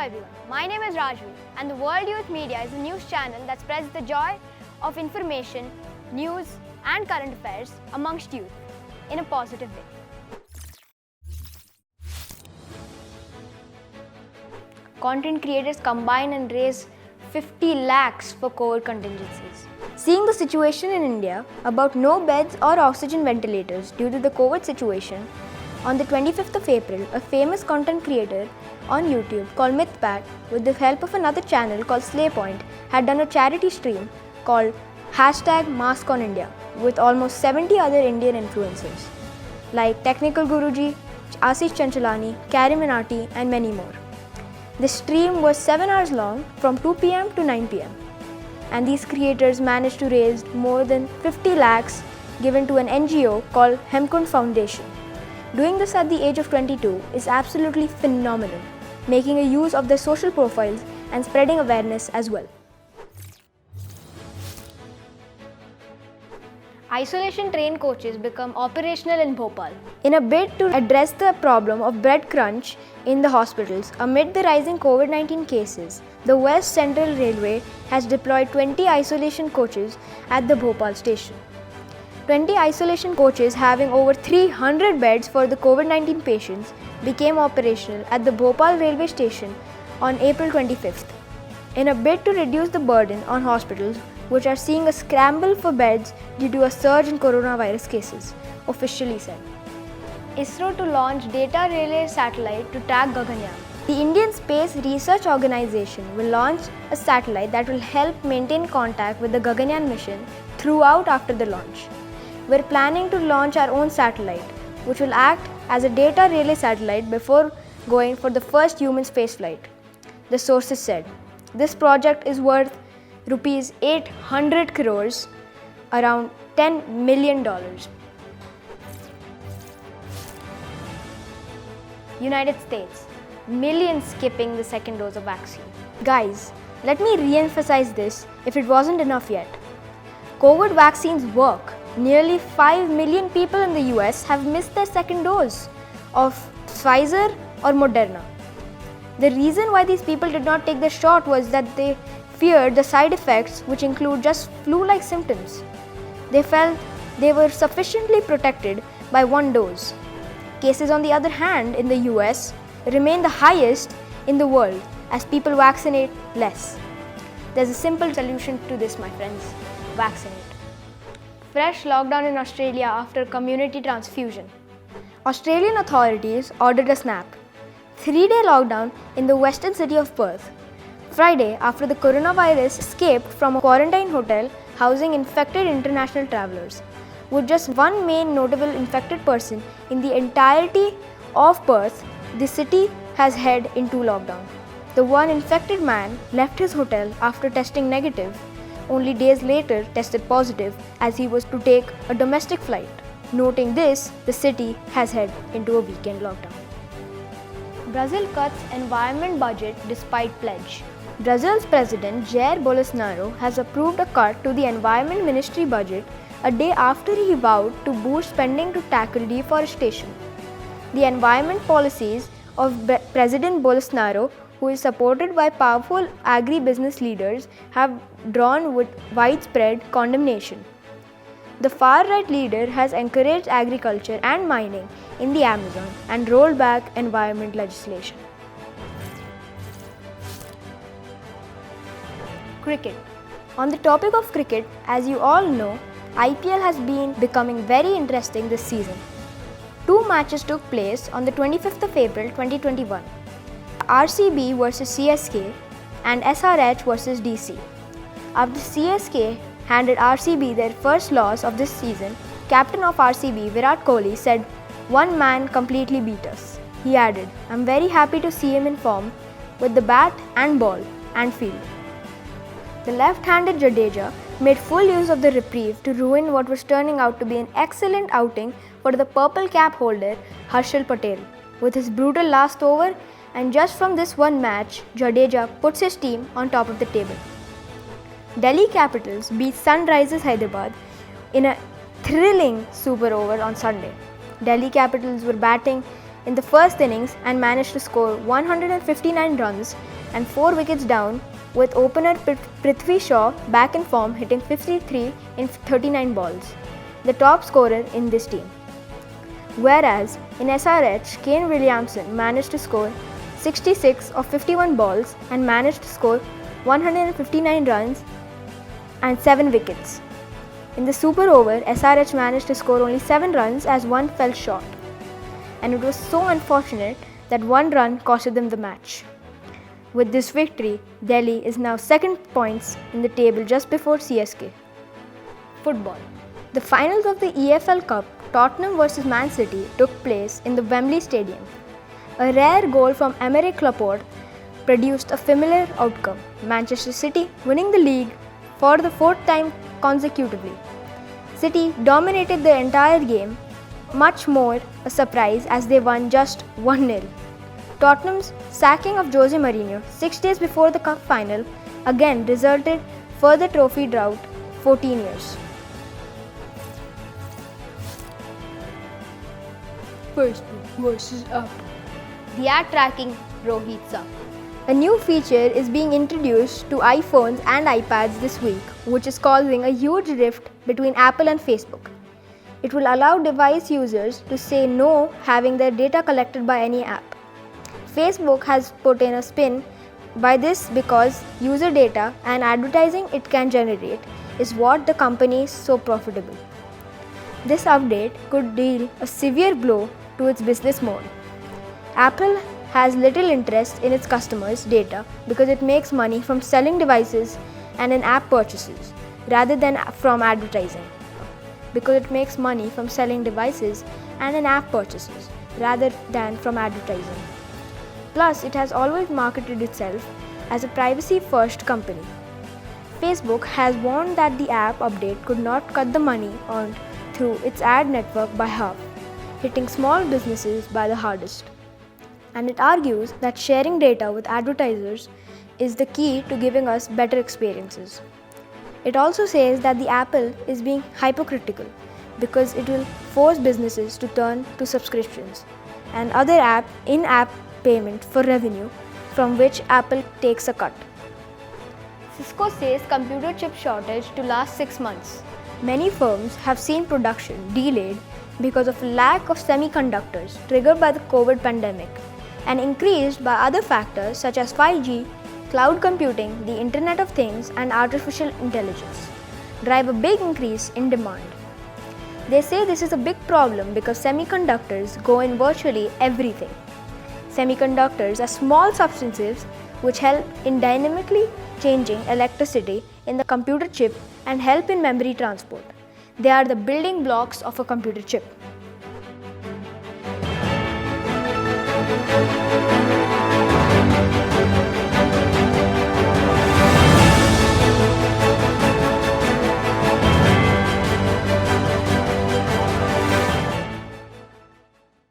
everyone, my name is Rajvi and the World Youth Media is a news channel that spreads the joy of information, news and current affairs amongst youth in a positive way. Content creators combine and raise 50 lakhs for COVID contingencies. Seeing the situation in India about no beds or oxygen ventilators due to the COVID situation, on the 25th of April, a famous content creator on YouTube called MythPat, with the help of another channel called Slaypoint, had done a charity stream called #MaskOnIndia with almost 70 other Indian influencers like Technical Guruji, Ashish Chanchalani, Carrie Minati and many more. The stream was 7 hours long from 2 p.m. to 9 p.m. and these creators managed to raise more than 50 lakhs given to an NGO called Hemkund Foundation. Doing this at the age of 22 is absolutely phenomenal, making a use of their social profiles and spreading awareness as well. Isolation trained coaches become operational in Bhopal. In a bid to address the problem of bed crunch in the hospitals amid the rising COVID-19 cases, the West Central Railway has deployed 20 isolation coaches at the Bhopal station. 20 isolation coaches having over 300 beds for the COVID-19 patients became operational at the Bhopal railway station on April 25th. In a bid to reduce the burden on hospitals, which are seeing a scramble for beds due to a surge in coronavirus cases, officially said. ISRO to launch data relay satellite to track Gaganyaan. The Indian Space Research Organisation will launch a satellite that will help maintain contact with the Gaganyaan mission throughout after the launch. We're planning to launch our own satellite, which will act as a data relay satellite before going for the first human spaceflight, the sources said. This project is worth rupees 800 crores, around $10 million. United States, millions skipping the second dose of vaccine. Guys, let me re-emphasize this if it wasn't enough yet. COVID vaccines work. Nearly 5 million people in the US have missed their second dose of Pfizer or Moderna. The reason why these people did not take the shot was that they feared the side effects, which include just flu-like symptoms. They felt they were sufficiently protected by one dose. Cases, on the other hand, in the US remain the highest in the world as people vaccinate less. There's a simple solution to this, my friends: vaccinate. Fresh lockdown in Australia after community transfusion. Australian authorities ordered a snap. 3-day lockdown in the western city of Perth. Friday, after the coronavirus escaped from a quarantine hotel housing infected international travelers. With just one main notable infected person in the entirety of Perth, the city has headed into lockdown. The one infected man left his hotel after testing negative. Only days later tested positive as he was to take a domestic flight. Noting this, the city has headed into a weekend lockdown. Brazil cuts environment budget despite pledge. Brazil's president Jair Bolsonaro has approved a cut to the environment ministry budget a day after he vowed to boost spending to tackle deforestation. The environment policies of President Bolsonaro, who is supported by powerful agri-business leaders, have drawn with widespread condemnation. The far-right leader has encouraged agriculture and mining in the Amazon and rolled back environment legislation. Cricket. On the topic of cricket, as you all know, IPL has been becoming very interesting this season. 2 matches took place on the 25th of April 2021. RCB versus CSK and SRH versus DC. After CSK handed RCB their first loss of this season, captain of RCB Virat Kohli said, "One man completely beat us." He added, "I'm very happy to see him in form with the bat and ball and field." The left-handed Jadeja made full use of the reprieve to ruin what was turning out to be an excellent outing for the purple cap holder Harshal Patel. With his brutal last over, and just from this one match, Jadeja puts his team on top of the table. Delhi Capitals beat Sunrisers Hyderabad in a thrilling super over on Sunday. Delhi Capitals were batting in the first innings and managed to score 159 runs and 4 wickets down, with opener Prithvi Shaw back in form, hitting 53 in 39 balls, the top scorer in this team. Whereas in SRH, Kane Williamson managed to score 66 of 51 balls and managed to score 159 runs and 7 wickets. In the super over, SRH managed to score only 7 runs as one fell short, and it was so unfortunate that one run costed them the match. With this victory, Delhi is now second points in the table just before CSK. Football. The finals of the EFL Cup, Tottenham vs Man City, took place in the Wembley Stadium. A rare goal from Aymeric Laporte produced a familiar outcome, Manchester City winning the league for the fourth time consecutively. City dominated the entire game, much more a surprise as they won just 1-0. Tottenham's sacking of Jose Mourinho 6 days before the cup final again resulted further trophy drought 14 years. Facebook versus Apple. The ad tracking bro heats up. A new feature is being introduced to iPhones and iPads this week, which is causing a huge rift between Apple and Facebook. It will allow device users to say no having their data collected by any app. Facebook has put in a spin by this because user data and advertising it can generate is what the company is so profitable. This update could deal a severe blow to its business model. Apple has little interest in its customers' data because it makes money from selling devices and in-app purchases rather than from advertising. Because it makes money from selling devices and in-app purchases rather than from advertising. Plus, it has always marketed itself as a privacy-first company. Facebook has warned that the app update could not cut the money earned through its ad network by half, hitting small businesses by the hardest. And it argues that sharing data with advertisers is the key to giving us better experiences. It also says that the Apple is being hypocritical because it will force businesses to turn to subscriptions and other in-app payment for revenue from which Apple takes a cut. Cisco says computer chip shortage to last 6 months. Many firms have seen production delayed because of lack of semiconductors triggered by the COVID pandemic and increased by other factors such as 5G, cloud computing, the Internet of Things and artificial intelligence drive a big increase in demand. They say this is a big problem because semiconductors go in virtually everything. Semiconductors are small substances which help in dynamically changing electricity in the computer chip and help in memory transport. They are the building blocks of a computer chip.